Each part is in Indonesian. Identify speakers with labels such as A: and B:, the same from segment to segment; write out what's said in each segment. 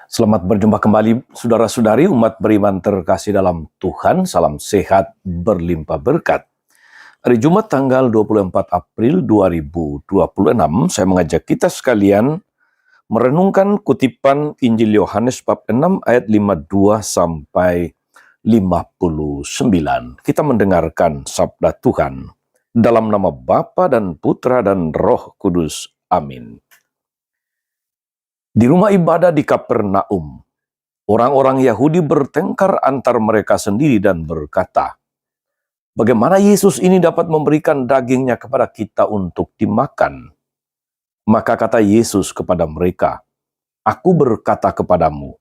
A: Selamat berjumpa kembali saudara-saudari umat beriman terkasih dalam Tuhan. Salam sehat berlimpah berkat. Hari Jumat tanggal 24 April 2026, saya mengajak kita sekalian merenungkan kutipan Injil Yohanes bab 6 ayat 52 sampai 59. Kita mendengarkan sabda Tuhan. Dalam nama Bapa dan Putra dan Roh Kudus. Amin. Di rumah ibadah di Kapernaum, orang-orang Yahudi bertengkar antar mereka sendiri dan berkata, "Bagaimana Yesus ini dapat memberikan dagingnya kepada kita untuk dimakan?" Maka kata Yesus kepada mereka, "Aku berkata kepadamu,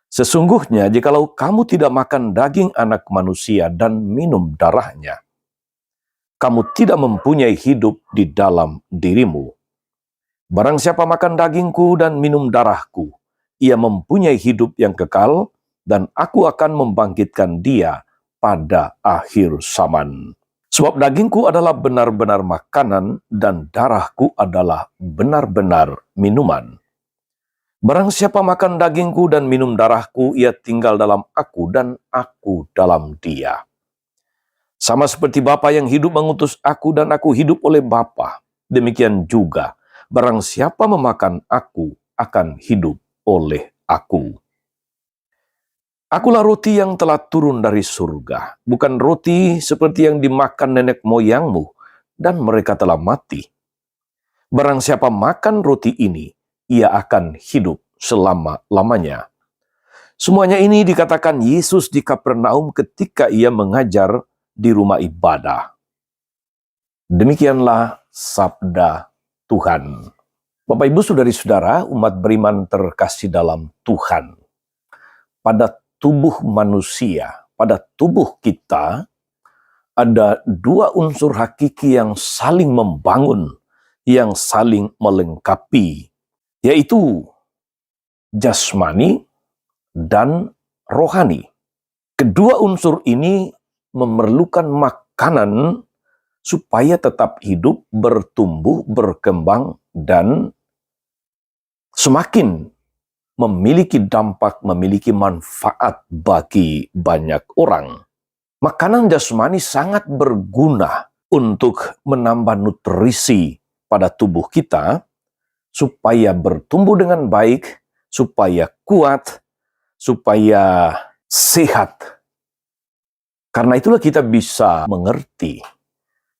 A: sesungguhnya jikalau kamu tidak makan daging anak manusia dan minum darahnya, kamu tidak mempunyai hidup di dalam dirimu. Barang siapa makan dagingku dan minum darahku, ia mempunyai hidup yang kekal, dan aku akan membangkitkan dia pada akhir zaman. Sebab dagingku adalah benar-benar makanan, dan darahku adalah benar-benar minuman. Barang siapa makan dagingku dan minum darahku, ia tinggal dalam aku, dan aku dalam dia. Sama seperti Bapa yang hidup mengutus aku, dan aku hidup oleh Bapa, demikian juga barang siapa memakan aku akan hidup oleh aku. Akulah roti yang telah turun dari surga, bukan roti seperti yang dimakan nenek moyangmu, dan mereka telah mati. Barang siapa makan roti ini, ia akan hidup selama-lamanya." Semuanya ini dikatakan Yesus di Kapernaum ketika ia mengajar di rumah ibadah. Demikianlah sabda Tuhan. Bapak Ibu saudari-saudara, umat beriman terkasih dalam Tuhan. Pada tubuh manusia, pada tubuh kita, ada dua unsur hakiki yang saling membangun, yang saling melengkapi, yaitu jasmani dan rohani. Kedua unsur ini memerlukan makanan supaya tetap hidup, bertumbuh, berkembang, dan semakin memiliki dampak, memiliki manfaat bagi banyak orang. Makanan jasmani sangat berguna untuk menambah nutrisi pada tubuh kita, supaya bertumbuh dengan baik, supaya kuat, supaya sehat. Karena itulah kita bisa mengerti,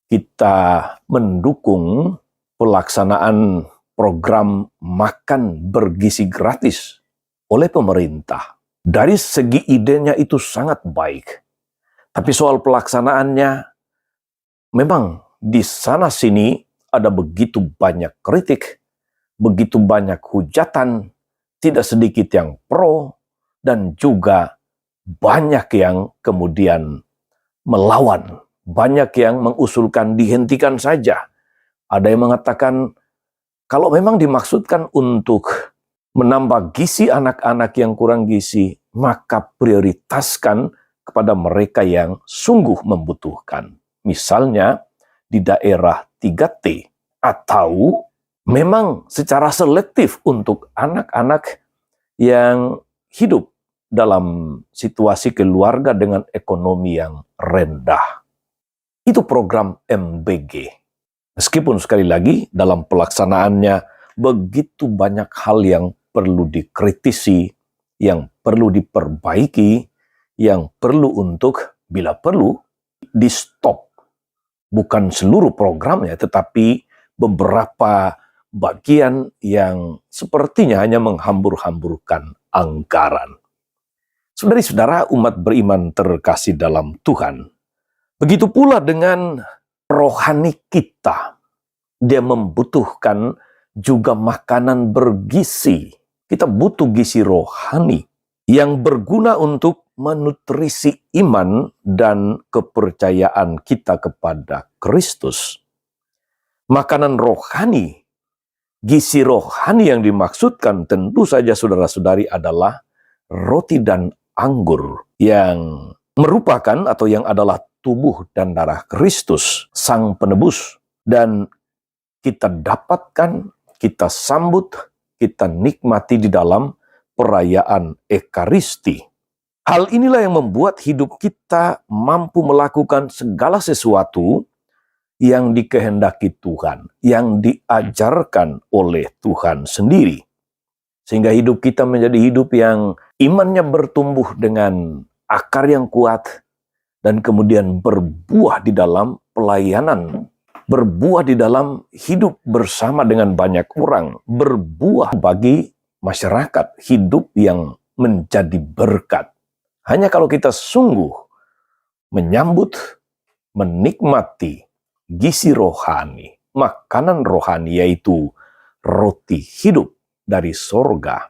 A: kita mendukung pelaksanaan program makan bergizi gratis oleh pemerintah. Dari segi idenya itu sangat baik. Tapi soal pelaksanaannya, memang di sana-sini ada begitu banyak kritik, begitu banyak hujatan, tidak sedikit yang pro, dan juga banyak yang kemudian melawan. Banyak yang mengusulkan dihentikan saja. Ada yang mengatakan, kalau memang dimaksudkan untuk menambah gizi anak-anak yang kurang gizi, maka prioritaskan kepada mereka yang sungguh membutuhkan. Misalnya di daerah 3T, atau memang secara selektif untuk anak-anak yang hidup dalam situasi keluarga dengan ekonomi yang rendah. Itu program MBG. Meskipun sekali lagi dalam pelaksanaannya begitu banyak hal yang perlu dikritisi, yang perlu diperbaiki, yang perlu untuk bila perlu di stop. Bukan seluruh programnya, tetapi beberapa bagian yang sepertinya hanya menghambur-hamburkan anggaran. Saudari-saudara umat beriman terkasih dalam Tuhan, begitu pula dengan rohani kita. Dia membutuhkan juga makanan bergizi. Kita butuh gizi rohani yang berguna untuk menutrisi iman dan kepercayaan kita kepada Kristus. Makanan rohani, gizi rohani yang dimaksudkan tentu saja saudara-saudari adalah roti dan anggur yang merupakan atau yang adalah tubuh dan darah Kristus, Sang Penebus. Dan kita dapatkan, kita sambut, kita nikmati di dalam perayaan Ekaristi. Hal inilah yang membuat hidup kita mampu melakukan segala sesuatu yang dikehendaki Tuhan, yang diajarkan oleh Tuhan sendiri. Sehingga hidup kita menjadi hidup yang imannya bertumbuh dengan akar yang kuat dan kemudian berbuah di dalam pelayanan, berbuah di dalam hidup bersama dengan banyak orang, berbuah bagi masyarakat, hidup yang menjadi berkat. Hanya kalau kita sungguh menyambut, menikmati gizi rohani, makanan rohani, yaitu roti hidup dari sorga,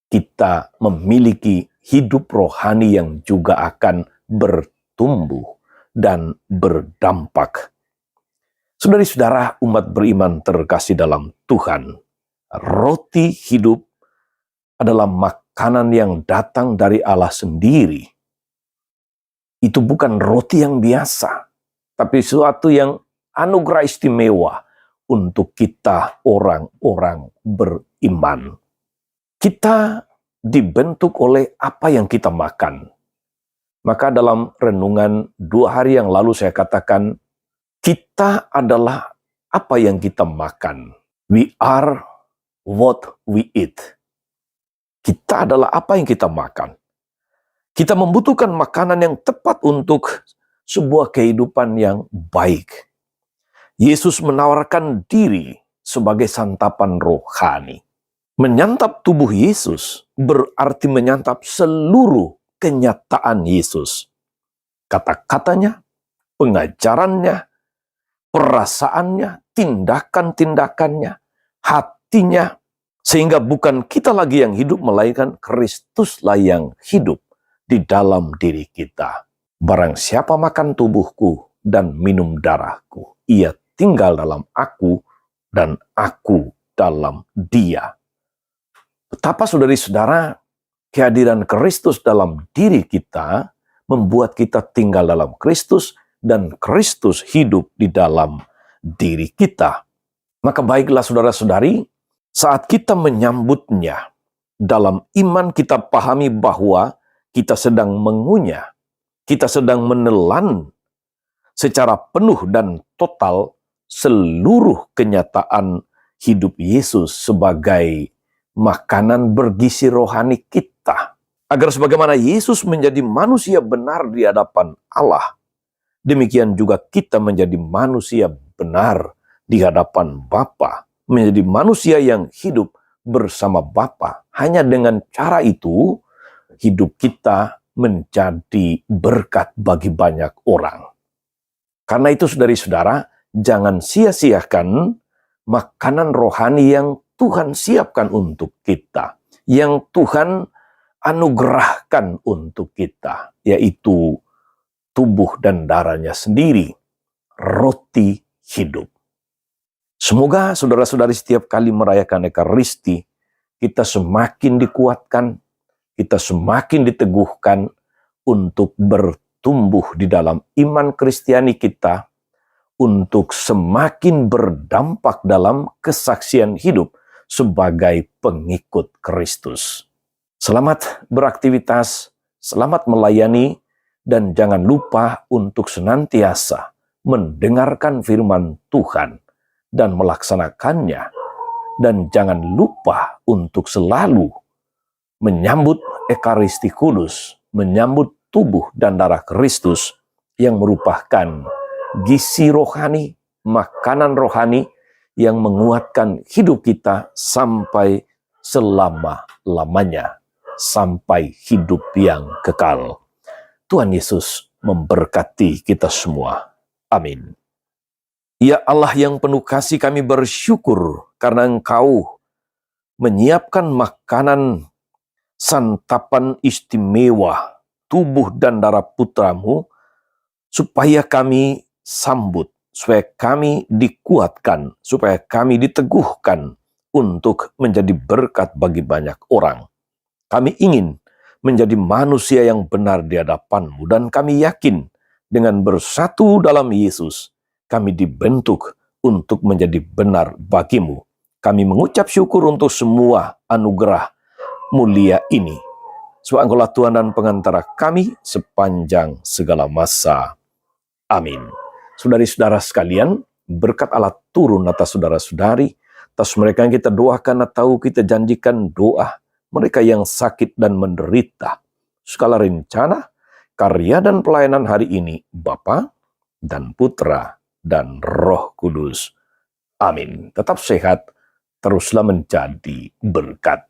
A: kita memiliki hidup rohani yang juga akan bertumbuh dan berdampak. Saudara-saudara umat beriman terkasih dalam Tuhan, roti hidup adalah makanan yang datang dari Allah sendiri. Itu bukan roti yang biasa, tapi sesuatu yang anugerah istimewa untuk kita orang-orang beriman. Kita dibentuk oleh apa yang kita makan. Maka dalam renungan 2 hari yang lalu saya katakan, kita adalah apa yang kita makan. We are what we eat. Kita adalah apa yang kita makan. Kita membutuhkan makanan yang tepat untuk sebuah kehidupan yang baik. Yesus menawarkan diri sebagai santapan rohani. Menyantap tubuh Yesus berarti menyantap seluruh kenyataan Yesus. Kata-katanya, pengajarannya, perasaannya, tindakan-tindakannya, hatinya, sehingga bukan kita lagi yang hidup, melainkan Kristuslah yang hidup di dalam diri kita. Barang siapa makan tubuhku dan minum darahku, ia tinggal dalam aku dan aku dalam dia. Betapa saudari-saudara, kehadiran Kristus dalam diri kita membuat kita tinggal dalam Kristus dan Kristus hidup di dalam diri kita. Maka baiklah saudara-saudari, saat kita menyambutnya, dalam iman kita pahami bahwa kita sedang mengunyah, kita sedang menelan secara penuh dan total seluruh kenyataan hidup Yesus sebagai makanan bergizi rohani kita. Agar sebagaimana Yesus menjadi manusia benar di hadapan Allah, demikian juga kita menjadi manusia benar di hadapan Bapa, menjadi manusia yang hidup bersama Bapa. Hanya dengan cara itu, hidup kita menjadi berkat bagi banyak orang. Karena itu saudari-saudara, jangan sia-siakan makanan rohani yang Tuhan siapkan untuk kita, yang Tuhan anugerahkan untuk kita, yaitu tubuh dan darahnya sendiri, roti hidup. Semoga saudara-saudari setiap kali merayakan Ekaristi, kita semakin dikuatkan, kita semakin diteguhkan untuk bertumbuh di dalam iman Kristiani kita, untuk semakin berdampak dalam kesaksian hidup sebagai pengikut Kristus. Selamat beraktivitas, selamat melayani, dan jangan lupa untuk senantiasa mendengarkan firman Tuhan dan melaksanakannya. Dan jangan lupa untuk selalu menyambut Ekaristi Kudus, menyambut tubuh dan darah Kristus yang merupakan gizi rohani, makanan rohani yang menguatkan hidup kita sampai selama-lamanya, sampai hidup yang kekal. Tuhan Yesus memberkati kita semua. Amin. Ya Allah yang penuh kasih, kami bersyukur karena Engkau menyiapkan makanan santapan istimewa tubuh dan darah putramu supaya kami sambut, supaya kami dikuatkan, supaya kami diteguhkan untuk menjadi berkat bagi banyak orang. Kami ingin menjadi manusia yang benar di hadapan-Mu, dan kami yakin dengan bersatu dalam Yesus, kami dibentuk untuk menjadi benar bagi-Mu. Kami mengucap syukur untuk semua anugerah mulia ini. Sebab Engkaulah Tuhan dan pengantara kami sepanjang segala masa. Amin. Saudari-saudara sekalian, berkat Allah turun atas saudara-saudari, atas mereka yang kita doakan atau kita janjikan doa, mereka yang sakit dan menderita. Segala rencana, karya dan pelayanan hari ini, Bapa dan Putra dan Roh Kudus. Amin. Tetap sehat, teruslah menjadi berkat.